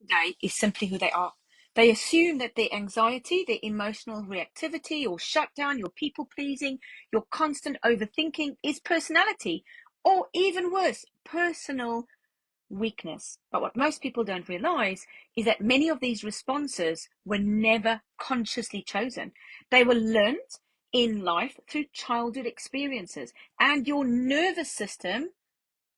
Day is simply who they are. They assume that their anxiety, their emotional reactivity, or shutdown, your people pleasing, your constant overthinking is personality, or even worse, personal weakness. But what most people don't realize is that many of these responses were never consciously chosen. They were learned in life through childhood experiences and your nervous system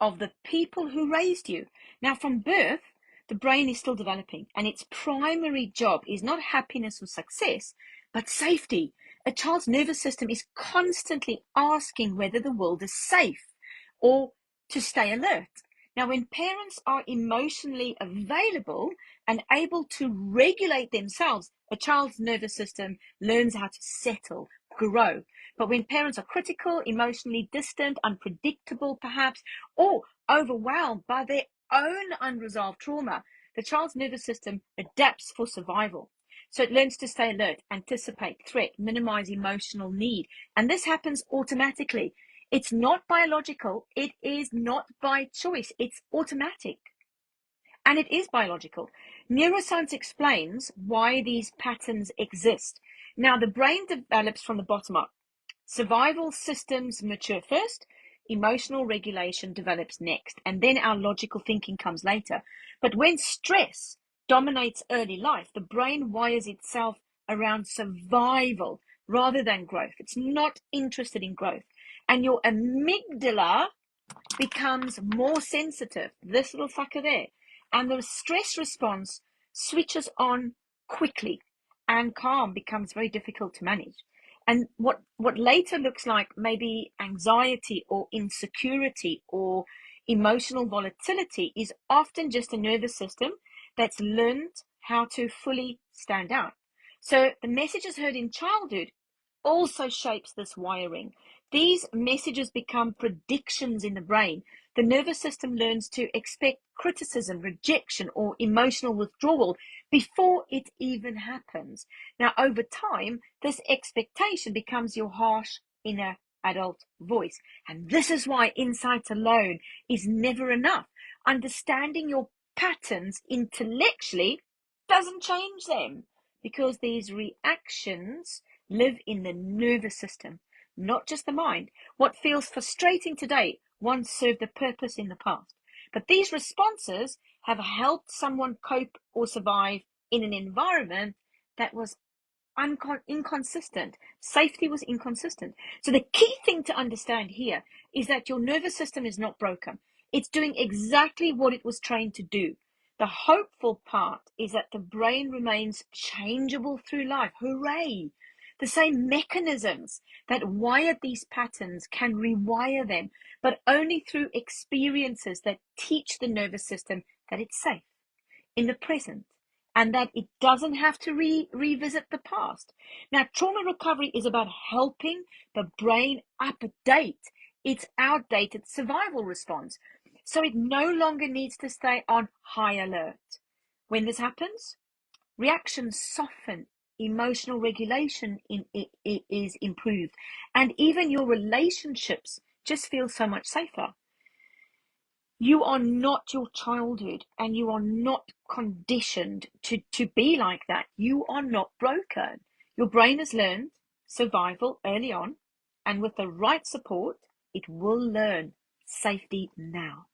of the people who raised you. Now, from birth, the brain is still developing, and its primary job is not happiness or success, but safety. A child's nervous system is constantly asking whether the world is safe or to stay alert. Now, when parents are emotionally available and able to regulate themselves, a child's nervous system learns how to settle, grow. But when parents are critical, emotionally distant, unpredictable, perhaps, or overwhelmed by their own unresolved trauma, the child's nervous system adapts for survival. So it learns to stay alert, anticipate threat, minimize emotional need. And this happens automatically. It's not biological. It is not by choice. It's automatic. And it is biological. Neuroscience explains why these patterns exist. Now, the brain develops from the bottom up. Survival systems mature first, emotional regulation develops next, and then our logical thinking comes later. But when stress dominates early life, the brain wires itself around survival rather than growth. It's not interested in growth. And your amygdala becomes more sensitive, this little fucker there, and the stress response switches on quickly, and calm becomes very difficult to manage. And what later looks like maybe anxiety or insecurity or emotional volatility is often just a nervous system that's learned how to fully stand out. So the messages heard in childhood also shapes this wiring. These messages become predictions in the brain. The nervous system learns to expect criticism, rejection, or emotional withdrawal before it even happens. Now, over time, this expectation becomes your harsh inner adult voice. And this is why insight alone is never enough. Understanding your patterns intellectually doesn't change them, because these reactions live in the nervous system, not just the mind. What feels frustrating today once served a purpose in the past. But these responses have helped someone cope or survive in an environment that was inconsistent. Safety was inconsistent. So the key thing to understand here is that your nervous system is not broken. It's doing exactly what it was trained to do. The hopeful part is that the brain remains changeable through life. Hooray! The same mechanisms that wired these patterns can rewire them, but only through experiences that teach the nervous system that it's safe in the present and that it doesn't have to revisit the past. Now, trauma recovery is about helping the brain update its outdated survival response so it no longer needs to stay on high alert. When this happens, reactions soften, emotional regulation is improved, and even your relationships just feel so much safer. You are not your childhood, and you are not conditioned to be like that. You are not broken. Your brain has learned survival early on, and with the right support, it will learn safety now.